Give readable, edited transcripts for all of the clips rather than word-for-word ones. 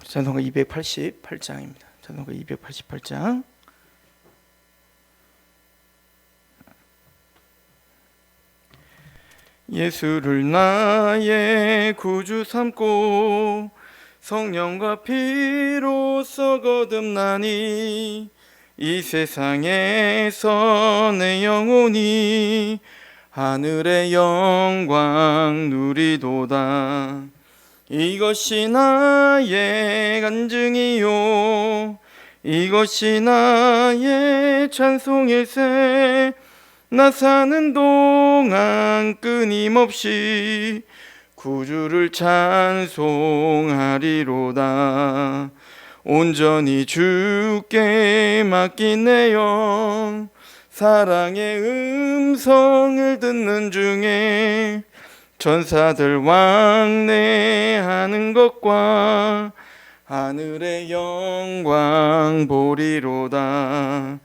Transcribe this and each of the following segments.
찬송가 288장입니다. 찬송가 288장. 예수를 나의 구주 삼고 성령과 피로써 거듭나니 이 세상에서 내 영혼이 하늘의 영광 누리도다. 이것이 나의 간증이요 이것이 나의 찬송일세. 나 사는 동안 끊임없이 구주를 찬송하리로다. 온전히 주께 맡긴 내 영 사랑의 음성을 듣는 중에 천사들 왕래하는 것과 하늘의 영광 보리로다.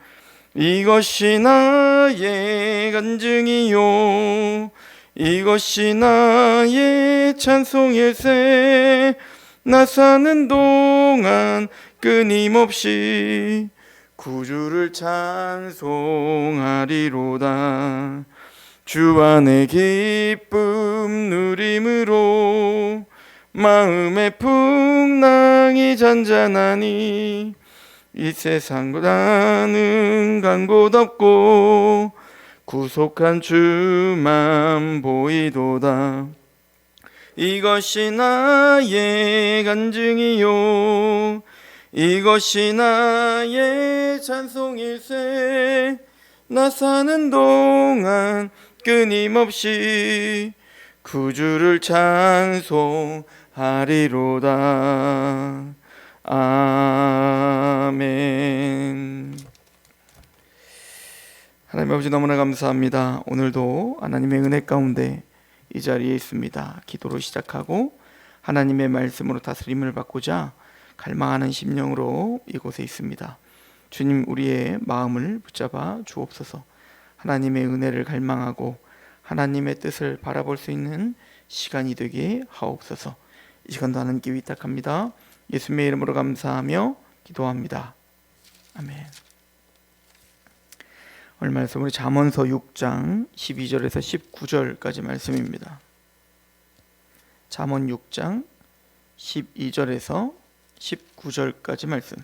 이것이 나의 간증이요 이것이 나의 찬송일세. 나 사는 동안 끊임없이 구주를 찬송하리로다. 주 안의 기쁨 누림으로 마음의 풍랑이 잔잔하니 이 세상보다는 간 곳 없고 구속한 주만 보이도다. 이것이 나의 간증이요 이것이 나의 찬송일세. 나 사는 동안 끊임없이 구주를 찬송하리로다. 아멘. 하나님 아버지, 너무나 감사합니다. 오늘도 하나님의 은혜 가운데 이 자리에 있습니다. 기도로 시작하고 하나님의 말씀으로 다스림을 받고자 갈망하는 심령으로 이곳에 있습니다. 주님, 우리의 마음을 붙잡아 주옵소서. 하나님의 은혜를 갈망하고 하나님의 뜻을 바라볼 수 있는 시간이 되게 하옵소서. 이 시간도 하나님께 위탁합니다. 예수님의 이름으로 감사하며 기도합니다. 아멘. 오늘 말씀은 잠언서 6장 12절에서 19절까지 말씀입니다. 잠언 6장 12절에서 19절까지 말씀.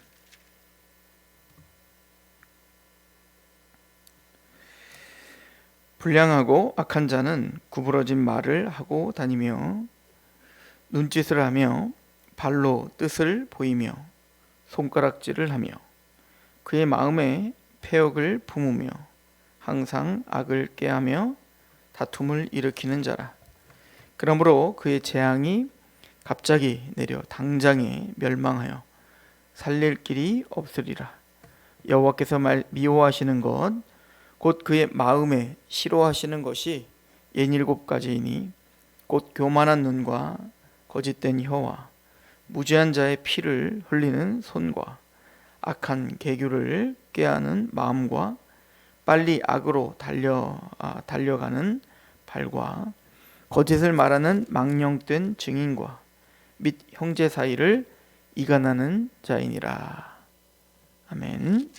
불량하고 악한 자는 구부러진 말을 하고 다니며 눈짓을 하며 발로 뜻을 보이며 손가락질을 하며 그의 마음에 패역을 품으며 항상 악을 꾀하며 다툼을 일으키는 자라. 그러므로 그의 재앙이 갑자기 내려 당장에 멸망하여 살릴 길이 없으리라. 여호와께서 미워하시는 것 곧 그의 마음에 싫어하시는 것이 67가지이니 곧 교만한 눈과 거짓된 혀와 무지한 자의 피를 흘리는 손과 악한 계교를 꾀하는 마음과 빨리 악으로 달려가는 발과 거짓을 말하는 망령된 증인과 및 형제 사이를 이간하는 자이니라. 아멘.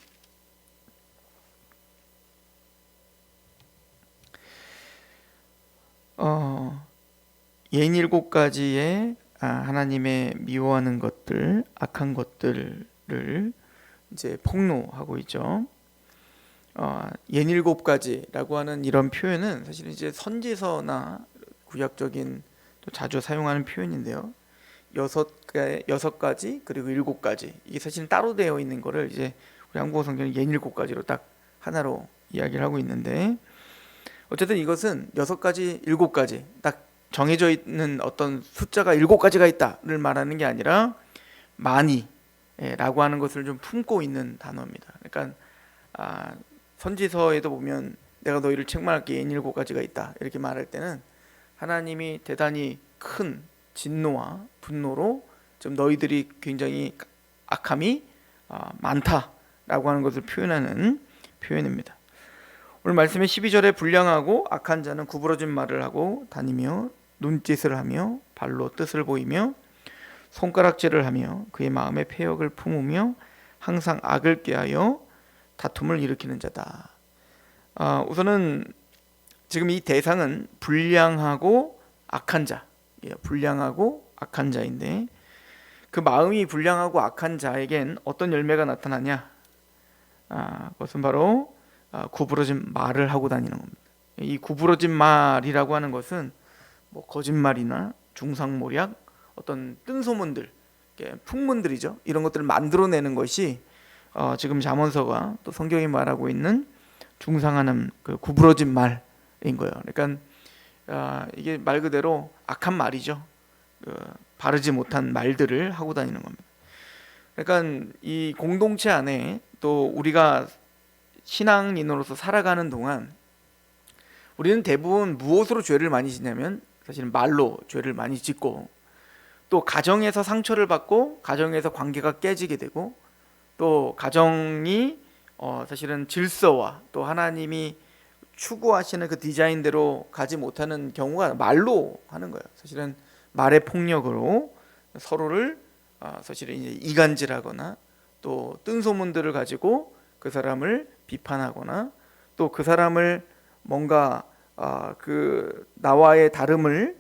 예닐곱 가지의 하나님의 미워하는 것들, 악한 것들을 이제 폭로하고 있죠. 예닐곱 가지라고 하는 이런 표현은 사실은 이제 선지서나 구약적인 또 자주 사용하는 표현인데요. 6가지 그리고 7가지, 이게 사실은 따로 되어 있는 거를 이제 우리 한국어 성경은 예닐곱 가지로 딱 하나로 이야기를 하고 있는데, 어쨌든 이것은 6가지, 7가지 딱 정해져 있는 어떤 숫자가 7가지가 있다를 말하는 게 아니라 많이 라고 하는 것을 좀 품고 있는 단어입니다. 그러니까 선지서에도 보면 내가 너희를 책망할게 7가지가 있다 이렇게 말할 때는 하나님이 대단히 큰 진노와 분노로 좀 너희들이 굉장히 악함이 많다라고 하는 것을 표현하는 표현입니다. 오늘 말씀의 12절에 불량하고 악한 자는 구부러진 말을 하고 다니며 눈짓을 하며 발로 뜻을 보이며 손가락질을 하며 그의 마음에 패역을 품으며 항상 악을 꾀하여 다툼을 일으키는 자다. 우선은 지금 이 대상은 불량하고 악한 자, 불량하고 악한 자인데 그 마음이 불량하고 악한 자에겐 어떤 열매가 나타나냐? 그것은 바로 구부러진 말을 하고 다니는 겁니다. 이 구부러진 말이라고 하는 것은 뭐 거짓말이나 중상모략, 어떤 뜬소문들, 풍문들이죠. 이런 것들을 만들어내는 것이 지금 잠언서가 또 성경이 말하고 있는 중상하는 그 구부러진 말인 거예요. 그러니까 이게 말 그대로 악한 말이죠. 바르지 못한 말들을 하고 다니는 겁니다. 그러니까 이 공동체 안에 또 우리가 신앙인으로서 살아가는 동안 우리는 대부분 무엇으로 죄를 많이 짓냐면 사실은 말로 죄를 많이 짓고 또 가정에서 상처를 받고 가정에서 관계가 깨지게 되고 또 가정이 사실은 질서와 또 하나님이 추구하시는 그 디자인대로 가지 못하는 경우가 말로 하는 거예요. 사실은 말의 폭력으로 서로를 사실은 이제 이간질하거나 또 뜬소문들을 가지고 그 사람을 비판하거나 또 그 사람을 뭔가 그 나와의 다름을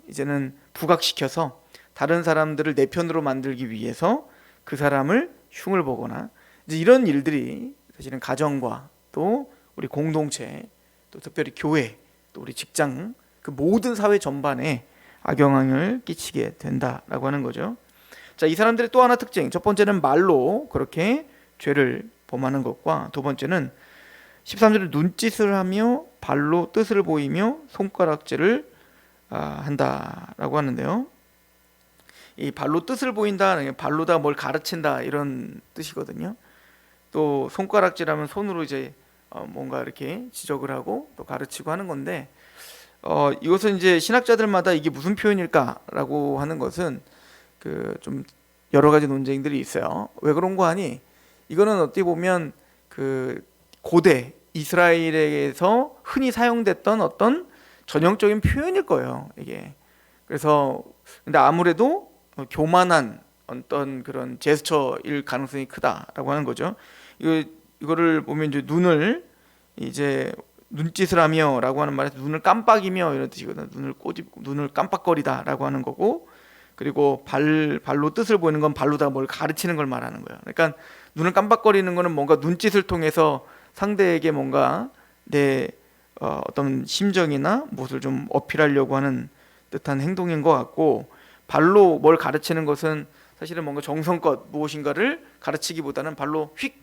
이제는 부각시켜서 다른 사람들을 내 편으로 만들기 위해서 그 사람을 흉을 보거나 이제 이런 일들이 사실은 가정과 또 우리 공동체 또 특별히 교회 또 우리 직장 그 모든 사회 전반에 악영향을 끼치게 된다라고 하는 거죠. 자, 이 사람들의 또 하나 특징, 첫 번째는 말로 그렇게 죄를 범하는 것과 두 번째는 13절에 눈짓을 하며 발로 뜻을 보이며 손가락질을 한다라고 하는데요. 이 발로 뜻을 보인다, 발로다 뭘 가르친다 이런 뜻이거든요. 또 손가락질하면 손으로 이제 뭔가 이렇게 지적을 하고 또 가르치고 하는 건데 이것은 이제 신학자들마다 이게 무슨 표현일까라고 하는 것은 그 좀 여러 가지 논쟁들이 있어요. 왜 그런 거 하니? 이거는 어떻게 보면 그 고대 이스라엘에서 흔히 사용됐던 어떤 전형적인 표현일 거예요. 이게 그래서 근데 아무래도 교만한 어떤 그런 제스처일 가능성이 크다라고 하는 거죠. 이거를 보면 이제 눈을 이제 눈짓을 하며라고 하는 말에서 눈을 깜빡이며 이런 뜻이거든요. 눈을 깜빡거리다라고 하는 거고, 그리고 발로 뜻을 보이는 건 발로다 뭘 가르치는 걸 말하는 거예요. 그러니까 눈을 깜빡거리는 거는 뭔가 눈짓을 통해서 상대에게 뭔가 내 어떤 심정이나 무엇을 좀 어필하려고 하는 듯한 행동인 것 같고, 발로 뭘 가르치는 것은 사실은 뭔가 정성껏 무엇인가를 가르치기보다는 발로 휙,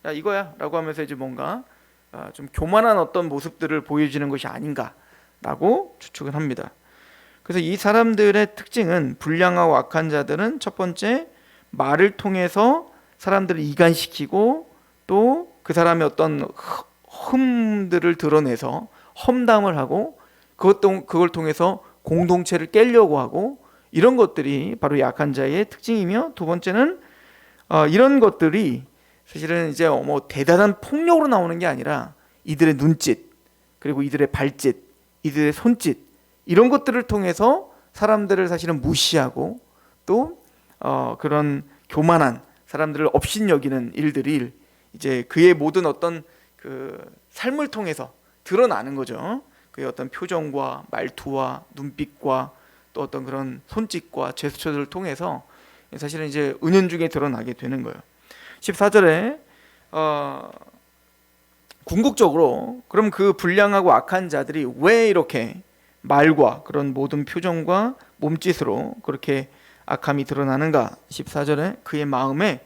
야 이거야 라고 하면서 이제 뭔가 좀 교만한 어떤 모습들을 보여주는 것이 아닌가라고 추측을 합니다. 그래서 이 사람들의 특징은, 불량하고 악한 자들은 첫 번째 말을 통해서 사람들을 이간시키고 또 그 사람의 어떤 흠들을 드러내서 험담을 하고 그걸 통해서 공동체를 깨려고 하고, 이런 것들이 바로 약한 자의 특징이며, 두 번째는 이런 것들이 사실은 이제 뭐 대단한 폭력으로 나오는 게 아니라 이들의 눈짓, 그리고 이들의 발짓, 이들의 손짓, 이런 것들을 통해서 사람들을 사실은 무시하고 또 그런 교만한 사람들을 업신여기는 일들이 이제 그의 모든 어떤 그 삶을 통해서 드러나는 거죠. 그의 어떤 표정과 말투와 눈빛과 또 어떤 그런 손짓과 제스처들을 통해서 사실은 이제 은연중에 드러나게 되는 거예요. 14절에 궁극적으로 그럼 그 불량하고 악한 자들이 왜 이렇게 말과 그런 모든 표정과 몸짓으로 그렇게 악함이 드러나는가? 14절에 그의 마음에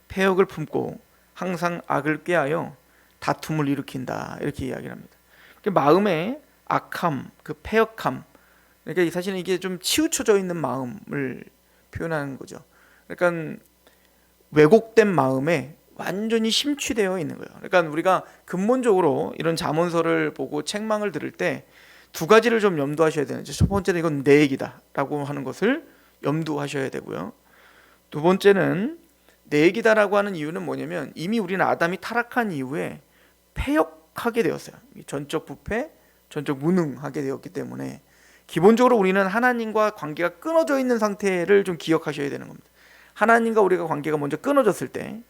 패역을 품고 항상 악을 꾀하여 다툼을 일으킨다, 이렇게 이야기를 합니다. 그 마음에 악함, 그 패역함, 그러니까 사실은 이게 좀 치우쳐져 있는 마음을 표현하는 거죠. 그러니까 왜곡된 마음에 완전히 심취되어 있는 거예요. 그러니까 우리가 근본적으로 이런 잠언서를 보고 책망을 들을 때 두 가지를 좀 염두하셔야 되는데, 첫 번째는 이건 내 얘기다라고 하는 것을 염두하셔야 되고요. 두 번째는 내 얘기다라고 하는 이유는 뭐냐면, 이미 우리는 아담이 타락한 이후에 패역하게 되었어요. 전적 부패, 전적 무능하게 되었기 때문에 기본적으로 우리는 하나님과 관계가 끊어져 있는 상태를 좀 기억하셔야 되는 겁니다. 하나님과 우리가 관계가 먼저 끊어졌을 때,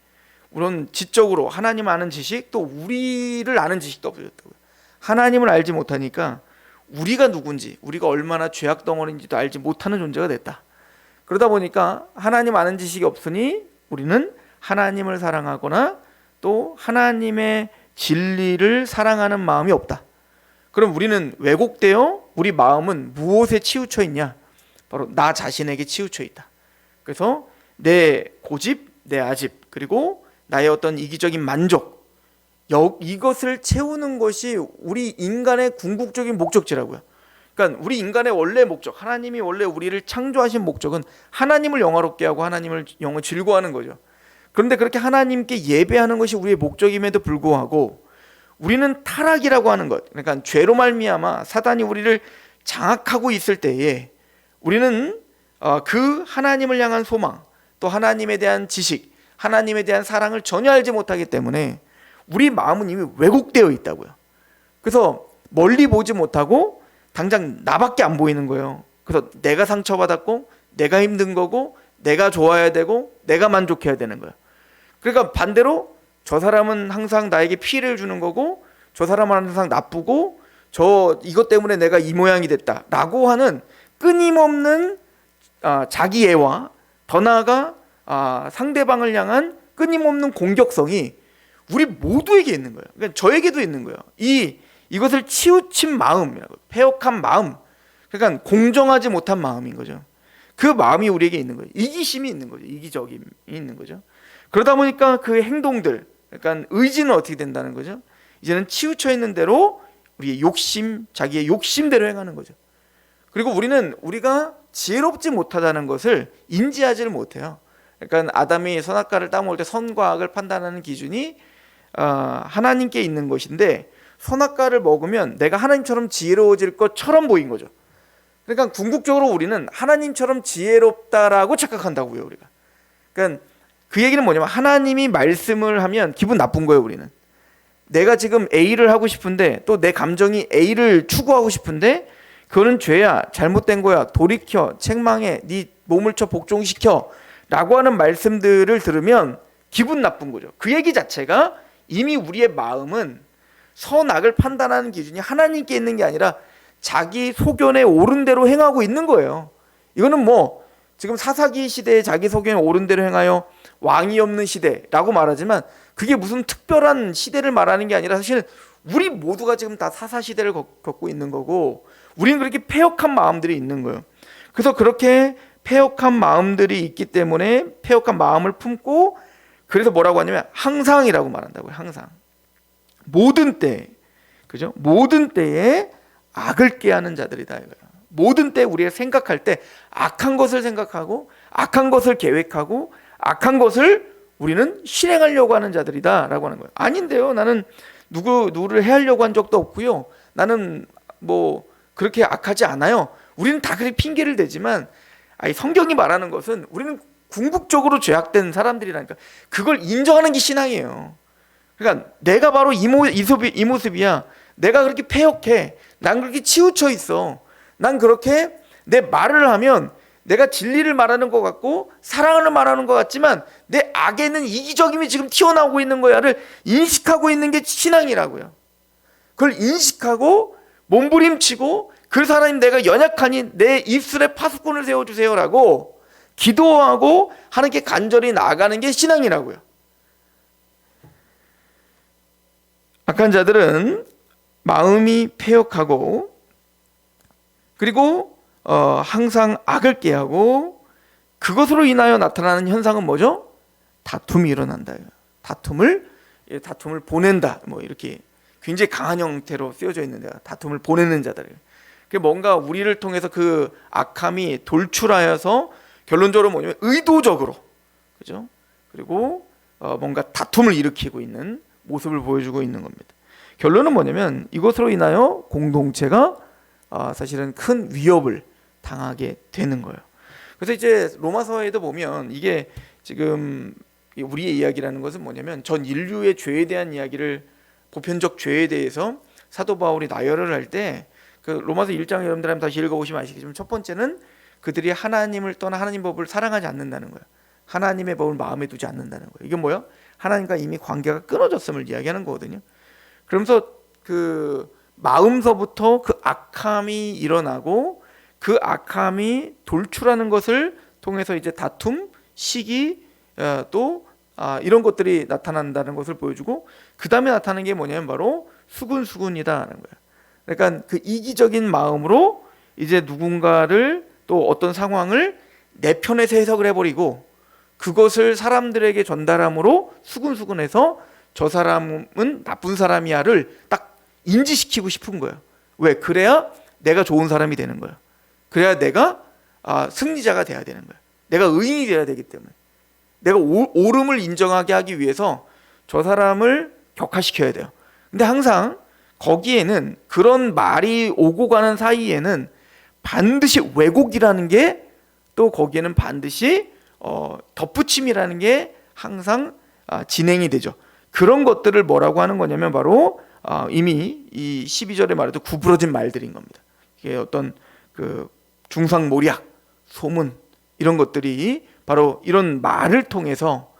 우선 지적으로 하나님 아는 지식, 또 우리를 아는 지식도 없어졌다고요. 하나님을 알지 못하니까 우리가 누군지, 우리가 얼마나 죄악 덩어리인지도 알지 못하는 존재가 됐다. 그러다 보니까 하나님 아는 지식이 없으니 우리는 하나님을 사랑하거나 또 하나님의 진리를 사랑하는 마음이 없다. 그럼 우리는 왜곡되어 우리 마음은 무엇에 치우쳐 있냐? 바로 나 자신에게 치우쳐 있다. 그래서 내 고집, 내 아집, 그리고 나의 어떤 이기적인 만족, 이것을 채우는 것이 우리 인간의 궁극적인 목적지라고요. 그러니까 우리 인간의 원래 목적, 하나님이 원래 우리를 창조하신 목적은 하나님을 영화롭게 하고 하나님을 영원 즐거워하는 거죠. 그런데 그렇게 하나님께 예배하는 것이 우리의 목적임에도 불구하고 우리는 타락이라고 하는 것, 그러니까 죄로 말미암아 사단이 우리를 장악하고 있을 때에 우리는 그 하나님을 향한 소망, 또 하나님에 대한 지식, 하나님에 대한 사랑을 전혀 알지 못하기 때문에 우리 마음은 이미 왜곡되어 있다고요. 그래서 멀리 보지 못하고 당장 나밖에 안 보이는 거예요. 그래서 내가 상처받았고 내가 힘든 거고 내가 좋아야 되고 내가 만족해야 되는 거예요. 그러니까 반대로 저 사람은 항상 나에게 피해를 주는 거고 저 사람은 항상 나쁘고 이것 때문에 내가 이 모양이 됐다라고 하는 끊임없는 자기애와 더 나아가 상대방을 향한 끊임없는 공격성이 우리 모두에게 있는 거예요. 그러니까 저에게도 있는 거예요. 이것을 치우친 마음이라고, 패역한 마음, 그러니까 공정하지 못한 마음인 거죠. 그 마음이 우리에게 있는 거예요. 이기심이 있는 거죠. 이기적임이 있는 거죠. 그러다 보니까 그 행동들, 그러니까 의지는 어떻게 된다는 거죠? 이제는 치우쳐 있는 대로 우리의 욕심, 자기의 욕심대로 행하는 거죠. 그리고 우리가 지혜롭지 못하다는 것을 인지하지를 못해요. 그러니까 아담이 선악과를 따먹을 때 선과 악을 판단하는 기준이 하나님께 있는 것인데, 선악과를 먹으면 내가 하나님처럼 지혜로워질 것처럼 보인 거죠. 그러니까 궁극적으로 우리는 하나님처럼 지혜롭다라고 착각한다고요, 우리가. 그러니까 그 얘기는 뭐냐면 하나님이 말씀을 하면 기분 나쁜 거예요, 우리는. 내가 지금 A를 하고 싶은데 또 내 감정이 A를 추구하고 싶은데 그거는 죄야, 잘못된 거야, 돌이켜, 책망해, 네 몸을 쳐 복종시켜 라고 하는 말씀들을 들으면 기분 나쁜 거죠. 그 얘기 자체가 이미 우리의 마음은 선악을 판단하는 기준이 하나님께 있는 게 아니라 자기 소견에 옳은 대로 행하고 있는 거예요. 이거는 지금 사사기 시대에 자기 소견에 옳은 대로 행하여 왕이 없는 시대라고 말하지만 그게 무슨 특별한 시대를 말하는 게 아니라 사실 우리 모두가 지금 다 사사 시대를 겪고 있는 거고, 우리는 그렇게 패역한 마음들이 있는 거예요. 그래서 그렇게 패역한 마음들이 있기 때문에 패역한 마음을 품고, 그래서 뭐라고 하냐면 항상이라고 말한다고요. 항상. 모든 때, 그죠? 모든 때에 악을 꾀하는 자들이다 이거예요. 모든 때 우리가 생각할 때 악한 것을 생각하고 악한 것을 계획하고 악한 것을 우리는 실행하려고 하는 자들이다라고 하는 거예요. 아닌데요. 나는 누구를 해하려고 한 적도 없고요. 나는 그렇게 악하지 않아요. 우리는 다 그렇게 핑계를 대지만 성경이 말하는 것은 우리는 궁극적으로 죄악된 사람들이라니까. 그걸 인정하는 게 신앙이에요. 그러니까 내가 바로 이 모습이야. 내가 그렇게 패역해. 난 그렇게 치우쳐 있어. 난 그렇게 내 말을 하면 내가 진리를 말하는 것 같고 사랑을 말하는 것 같지만 내 악에는 이기적임이 지금 튀어나오고 있는 거야를 인식하고 있는 게 신앙이라고요. 그걸 인식하고 몸부림치고, 그래서 하나님 내가 연약하니 내 입술에 파수꾼을 세워주세요라고 기도하고 하나님께 간절히 나아가는 게 신앙이라고요. 악한 자들은 마음이 패역하고, 그리고 항상 악을 꾀하고, 그것으로 인하여 나타나는 현상은 뭐죠? 다툼이 일어난다. 다툼을 보낸다. 이렇게 굉장히 강한 형태로 쓰여져 있는데, 다툼을 보내는 자들. 그게 뭔가 우리를 통해서 그 악함이 돌출하여서 결론적으로 뭐냐면 의도적으로, 그죠? 그리고 뭔가 다툼을 일으키고 있는 모습을 보여주고 있는 겁니다. 결론은 뭐냐면 이것으로 인하여 공동체가 사실은 큰 위협을 당하게 되는 거예요. 그래서 이제 로마서에도 보면 이게 지금 우리의 이야기라는 것은 뭐냐면 전 인류의 죄에 대한 이야기를, 보편적 죄에 대해서 사도 바울이 나열을 할 때 그 로마서 1장 여러분들 한번 다시 읽어보시면 아시겠지만 첫 번째는 그들이 하나님을 떠나 하나님 법을 사랑하지 않는다는 거예요. 하나님의 법을 마음에 두지 않는다는 거예요. 이게 뭐예요? 하나님과 이미 관계가 끊어졌음을 이야기하는 거거든요. 그러면서 그 마음서부터 그 악함이 일어나고 그 악함이 돌출하는 것을 통해서 이제 다툼, 시기, 또 이런 것들이 나타난다는 것을 보여주고, 그 다음에 나타나는 게 뭐냐면 바로 수군수군이다라는 거예요. 그러니까 그 이기적인 마음으로 이제 누군가를 또 어떤 상황을 내 편에서 해석을 해버리고 그것을 사람들에게 전달함으로 수군수군해서 저 사람은 나쁜 사람이야를 딱 인지시키고 싶은 거예요. 왜? 그래야 내가 좋은 사람이 되는 거예요. 그래야 내가 승리자가 돼야 되는 거예요. 내가 의인이 되어야 되기 때문에, 내가 옳음을 인정하게 하기 위해서 저 사람을 격화시켜야 돼요. 근데 항상 거기에는, 그런 말이 오고 가는 사이에는 반드시 왜곡이라는 게, 또 거기에는 반드시 덧붙임이라는 게 항상 진행이 되죠. 그런 것들을 뭐라고 하는 거냐면 바로 이미 이 12절에 말해도 구부러진 말들인 겁니다. 이게 어떤 그 중상모략, 소문, 이런 것들이 바로 이런 말을 통해서.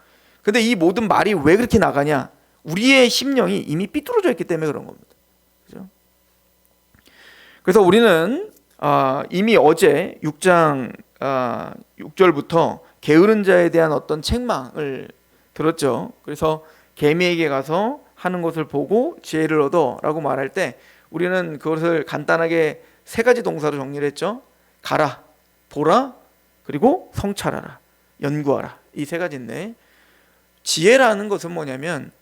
근데 이 모든 말이 왜 그렇게 나가냐? 우리의 심령이 이미 삐뚤어져 있기 때문에 그런 겁니다. 그죠? 그래서 우리는 이미 어제 6장 6절부터 게으른 자에 대한 어떤 책망을 들었죠. 그래서 개미에게 가서 하는 것을 보고 지혜를 얻어라고 말할 때 우리는 그것을 간단하게 세 가지 동사로 정리를 했죠. 가라, 보라, 그리고 성찰하라, 연구하라. 이 세 가지인데, 지혜라는 것은 뭐냐면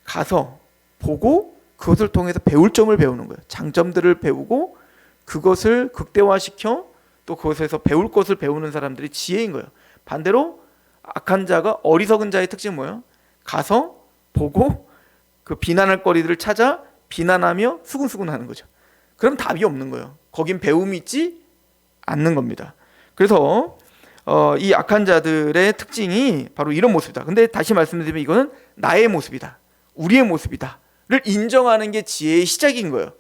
가서 보고 그것을 통해서 배울 점을 배우는 거예요. 장점들을 배우고 그것을 극대화시켜 또 그것에서 배울 것을 배우는 사람들이 지혜인 거예요. 반대로 악한 자가, 어리석은 자의 특징은 뭐예요? 가서 보고 그 비난할 거리들을 찾아 비난하며 수군수군하는 거죠. 그럼 답이 없는 거예요. 거긴 배움이 있지 않는 겁니다. 그래서 이 악한 자들의 특징이 바로 이런 모습이다. 근데 다시 말씀드리면 이거는 나의 모습이다, 우리의 모습이다를 인정하는 게 지혜의 시작인 거예요.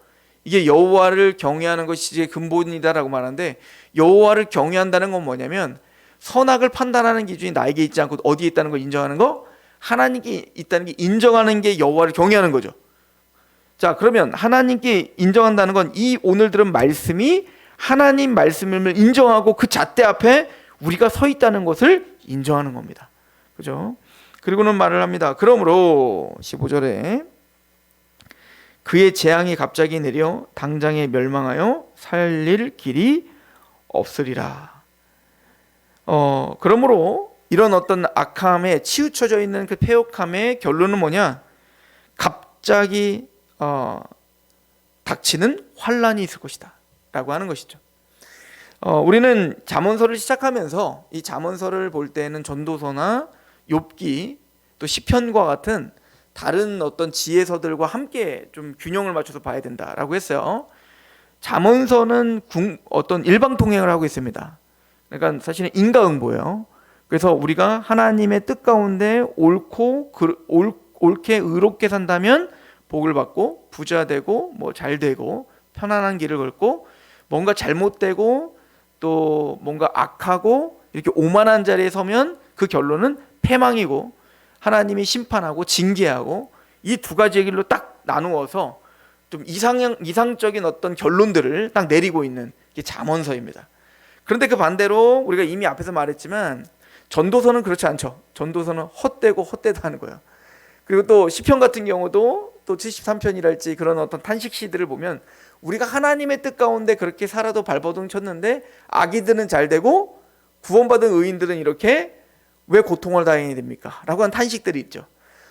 이게 여호와를 경외하는 것이 지혜의 근본이다라고 말하는데, 여호와를 경외한다는 건 뭐냐면 선악을 판단하는 기준이 나에게 있지 않고 어디에 있다는 걸 인정하는 거, 하나님께 있다는 게 인정하는 게 여호와를 경외하는 거죠. 자, 그러면 하나님께 인정한다는 건 이 오늘 들은 말씀이 하나님 말씀을 인정하고 그 잣대 앞에 우리가 서 있다는 것을 인정하는 겁니다. 그죠? 그리고는 말을 합니다. 그러므로 15절에 그의 재앙이 갑자기 내려 당장에 멸망하여 살릴 길이 없으리라. 그러므로 이런 어떤 악함에 치우쳐져 있는 그 패역함의 결론은 뭐냐? 갑자기 닥치는 환란이 있을 것이다 라고 하는 것이죠. 우리는 잠언서를 시작하면서 이 잠언서를 볼 때는 전도서나 욥기, 또 시편과 같은 다른 어떤 지혜서들과 함께 좀 균형을 맞춰서 봐야 된다라고 했어요. 잠언서는 어떤 일방통행을 하고 있습니다. 그러니까 사실은 인과응보예요. 그래서 우리가 하나님의 뜻 가운데 옳게 의롭게 산다면 복을 받고 부자 되고 뭐 잘 되고 편안한 길을 걷고, 뭔가 잘못되고 또 뭔가 악하고 이렇게 오만한 자리에 서면 그 결론은 패망이고 하나님이 심판하고 징계하고, 이 두 가지의 길로 딱 나누어서 좀 이상적인 어떤 결론들을 딱 내리고 있는 게 잠언서입니다. 그런데 그 반대로 우리가 이미 앞에서 말했지만 전도서는 그렇지 않죠. 전도서는 헛되고 헛되다는 거예요. 그리고 또 시편 같은 경우도 또 73편이랄지 그런 어떤 탄식시들을 보면 우리가 하나님의 뜻 가운데 그렇게 살아도 발버둥 쳤는데 악이들은 잘 되고 구원받은 의인들은 이렇게 왜 고통을 당해야 됩니까? 라고 하는 탄식들이 있죠.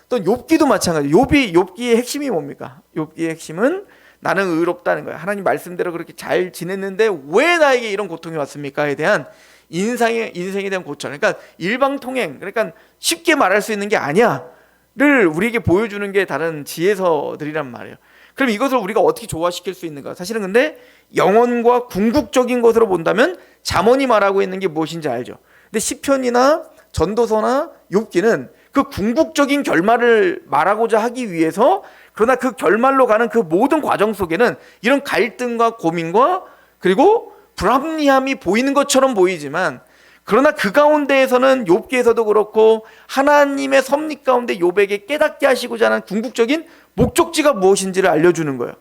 또 욥기도 마찬가지예요. 욥기의 핵심이 뭡니까? 욥기의 핵심은 나는 의롭다는 거예요. 하나님 말씀대로 그렇게 잘 지냈는데 왜 나에게 이런 고통이 왔습니까?에 대한 인생에 대한 고찰. 그러니까 일방통행, 그러니까 쉽게 말할 수 있는 게 아니야를 우리에게 보여주는 게 다른 지혜서들이란 말이에요. 그럼 이것을 우리가 어떻게 조화시킬 수 있는가? 사실은 근데 영혼과 궁극적인 것으로 본다면 잠언이 말하고 있는 게 무엇인지 알죠. 근데 시편이나 전도서나 욥기는 그 궁극적인 결말을 말하고자 하기 위해서 그러나 그 결말로 가는 그 모든 과정 속에는 이런 갈등과 고민과 그리고 불합리함이 보이는 것처럼 보이지만, 그러나 그 가운데에서는 욥기에서도 그렇고 하나님의 섭리 가운데 욥에게 깨닫게 하시고자 하는 궁극적인 목적지가 무엇인지를 알려주는 거예요.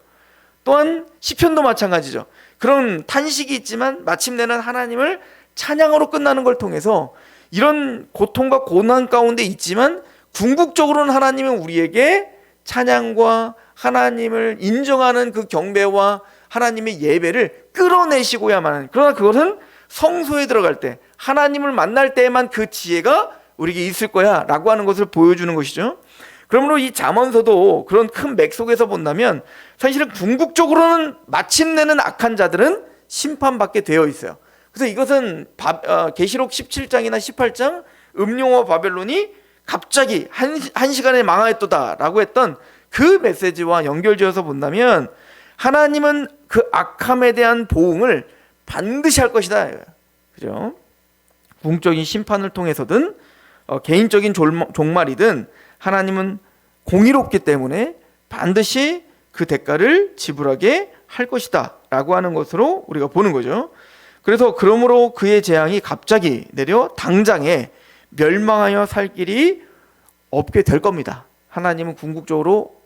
또한 시편도 마찬가지죠. 그런 탄식이 있지만 마침내는 하나님을 찬양으로 끝나는 걸 통해서 이런 고통과 고난 가운데 있지만 궁극적으로는 하나님은 우리에게 찬양과 하나님을 인정하는 그 경배와 하나님의 예배를 끌어내시고야만 하는, 그러나 그것은 성소에 들어갈 때 하나님을 만날 때에만 그 지혜가 우리에게 있을 거야 라고 하는 것을 보여주는 것이죠. 그러므로 이 잠언서도 그런 큰 맥 속에서 본다면 사실은 궁극적으로는 마침내는 악한 자들은 심판받게 되어 있어요. 그래서 이것은 계시록 17장이나 18장 음료와 바벨론이 갑자기 한 시간에 망하였도다 라고 했던 그 메시지와 연결지어서 본다면 하나님은 그 악함에 대한 보응을 반드시 할 것이다, 그죠? 궁극적인 심판을 통해서든 개인적인 종말이든 하나님은 공의롭기 때문에 반드시 그 대가를 지불하게 할 것이다 라고 하는 것으로 우리가 보는 거죠. 그래서 그러므로 그의 재앙이 갑자기 내려 당장에 멸망하여 살 길이 없게 될 겁니다. 하나님은 궁극적으로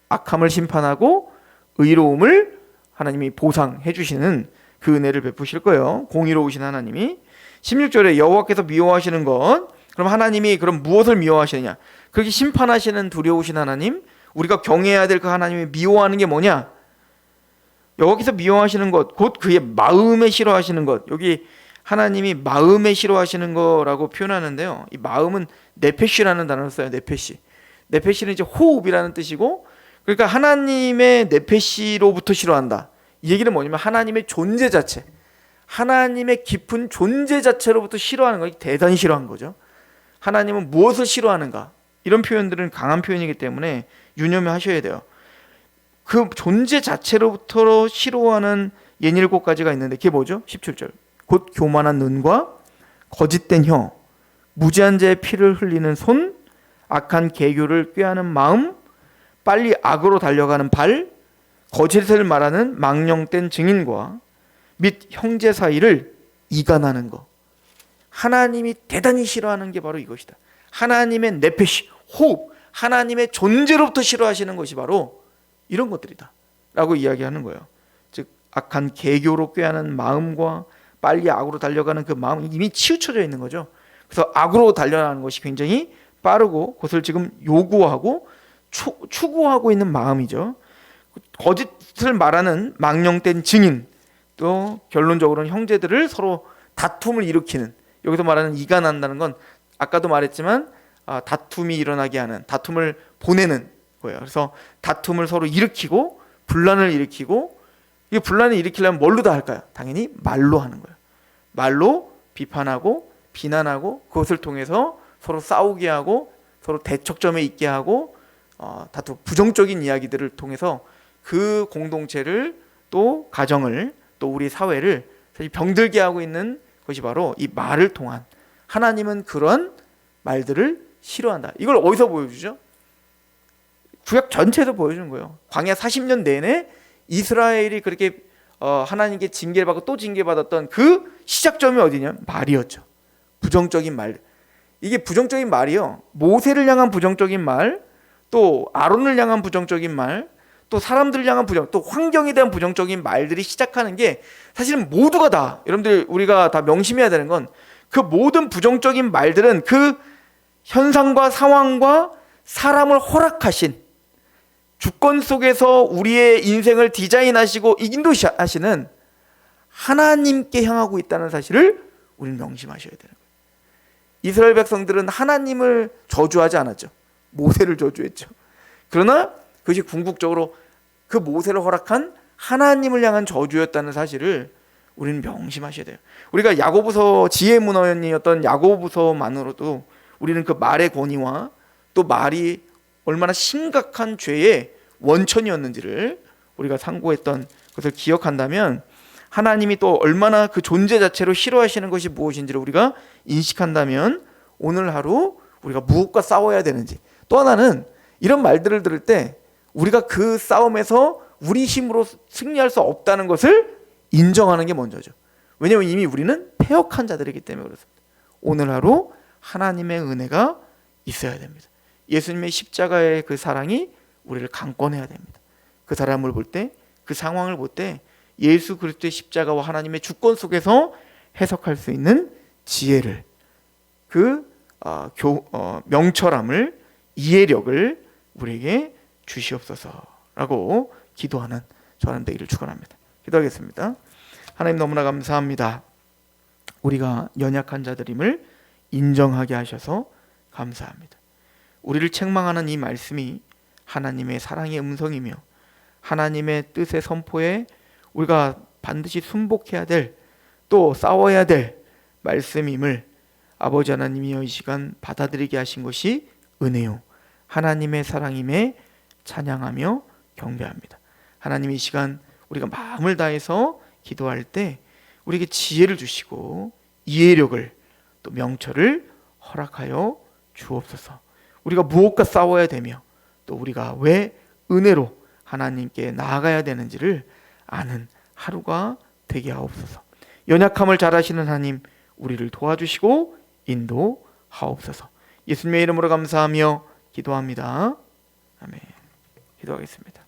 악함을 심판하고 의로움을 하나님이 보상해 주시는 그 은혜를 베푸실 거예요. 공의로우신 하나님이. 16절에 여호와께서 미워하시는 것, 그럼 하나님이 그럼 무엇을 미워하시느냐? 그렇게 심판하시는 두려우신 하나님, 우리가 경외해야 될 그 하나님이 미워하는 게 뭐냐? 여호와께서 미워하시는 것, 곧 그의 마음에 싫어하시는 것. 여기 하나님이 마음에 싫어하시는 거라고 표현하는데요, 이 마음은 네페시라는 단어를 써요. 네페시는 이제 호흡이라는 뜻이고, 그러니까 하나님의 네페시로부터 싫어한다. 이 얘기는 뭐냐면 하나님의 존재 자체, 하나님의 깊은 존재 자체로부터 싫어하는 거, 대단히 싫어하는 거죠. 하나님은 무엇을 싫어하는가? 이런 표현들은 강한 표현이기 때문에 유념하셔야 돼요. 그 존재 자체로부터 싫어하는 67가지가 있는데 그게 뭐죠? 17절. 곧 교만한 눈과 거짓된 혀, 무지한 자의 피를 흘리는 손, 악한 계교를 꾀하는 마음, 빨리 악으로 달려가는 발, 거짓을 말하는 망령된 증인과 및 형제 사이를 이간하는 것. 하나님이 대단히 싫어하는 게 바로 이것이다. 하나님의 네페시, 호흡, 하나님의 존재로부터 싫어하시는 것이 바로 이런 것들이다 라고 이야기하는 거예요. 즉 악한 계교로 꾀하는 마음과 빨리 악으로 달려가는 그 마음이 이미 치우쳐져 있는 거죠. 그래서 악으로 달려가는 것이 굉장히 빠르고 그것을 지금 요구하고 추구하고 있는 마음이죠. 거짓을 말하는 망령된 증인, 또 결론적으로는 형제들을 서로 다툼을 일으키는, 여기서 말하는 이간한다는 건 아까도 말했지만 다툼이 일어나게 하는, 다툼을 보내는 거예요. 그래서 다툼을 서로 일으키고 분란을 일으키고, 이 분란을 일으키려면 뭘로 다 할까요? 당연히 말로 하는 거예요. 말로 비판하고 비난하고 그것을 통해서 서로 싸우게 하고 서로 대척점에 있게 하고 다투 부정적인 이야기들을 통해서 그 공동체를 또 가정을 또 우리 사회를 사실 병들게 하고 있는 것이 바로 이 말을 통한, 하나님은 그런 말들을 싫어한다. 이걸 어디서 보여주죠? 구약 전체에서 보여주는 거예요. 광야 40년 내내 이스라엘이 그렇게 하나님께 징계를 받고 또 징계받았던 그 시작점이 어디냐? 말이었죠. 부정적인 말. 이게 부정적인 말이요, 모세를 향한 부정적인 말, 또 아론을 향한 부정적인 말, 또 사람들을 향한 또 환경에 대한 부정적인 말들이 시작하는 게 사실은 모두가 다, 여러분들 우리가 다 명심해야 되는 건 그 모든 부정적인 말들은 그 현상과 상황과 사람을 허락하신, 주권 속에서 우리의 인생을 디자인하시고 인도하시는 하나님께 향하고 있다는 사실을 우리는 명심하셔야 되는 거예요. 이스라엘 백성들은 하나님을 저주하지 않았죠. 모세를 저주했죠. 그러나 그것이 궁극적으로 그 모세를 허락한 하나님을 향한 저주였다는 사실을 우리는 명심하셔야 돼요. 우리가 야고보서 지혜 문헌이었던 야고보서만으로도 우리는 그 말의 권위와 또 말이 얼마나 심각한 죄의 원천이었는지를 우리가 상고했던 것을 기억한다면, 하나님이 또 얼마나 그 존재 자체로 싫어하시는 것이 무엇인지를 우리가 인식한다면 오늘 하루 우리가 무엇과 싸워야 되는지, 또 하나는 이런 말들을 들을 때 우리가 그 싸움에서 우리 힘으로 승리할 수 없다는 것을 인정하는 게 먼저죠. 왜냐하면 이미 우리는 패역한 자들이기 때문에 그렇습니다. 오늘 하루 하나님의 은혜가 있어야 됩니다. 예수님의 십자가의 그 사랑이 우리를 강권해야 됩니다. 그 사람을 볼 때, 그 상황을 볼 때 예수 그리스도의 십자가와 하나님의 주권 속에서 해석할 수 있는 지혜를, 그 명철함을, 이해력을 우리에게 주시옵소서라고 기도하는 저는 되기를 축원합니다. 기도하겠습니다. 하나님 너무나 감사합니다. 우리가 연약한 자들임을 인정하게 하셔서 감사합니다. 우리를 책망하는 이 말씀이 하나님의 사랑의 음성이며 하나님의 뜻의 선포에 우리가 반드시 순복해야 될, 또 싸워야 될 말씀임을 아버지 하나님이여 이 시간 받아들이게 하신 것이 은혜요 하나님의 사랑임에 찬양하며 경배합니다. 하나님 이 시간 우리가 마음을 다해서 기도할 때 우리에게 지혜를 주시고 이해력을, 또 명철을 허락하여 주옵소서. 우리가 무엇과 싸워야 되며 또 우리가 왜 은혜로 하나님께 나아가야 되는지를 아는 하루가 되게 하옵소서. 연약함을 잘 아시는 하나님, 우리를 도와주시고 인도하옵소서. 예수님의 이름으로 감사하며 기도합니다. 아멘. 기도하겠습니다.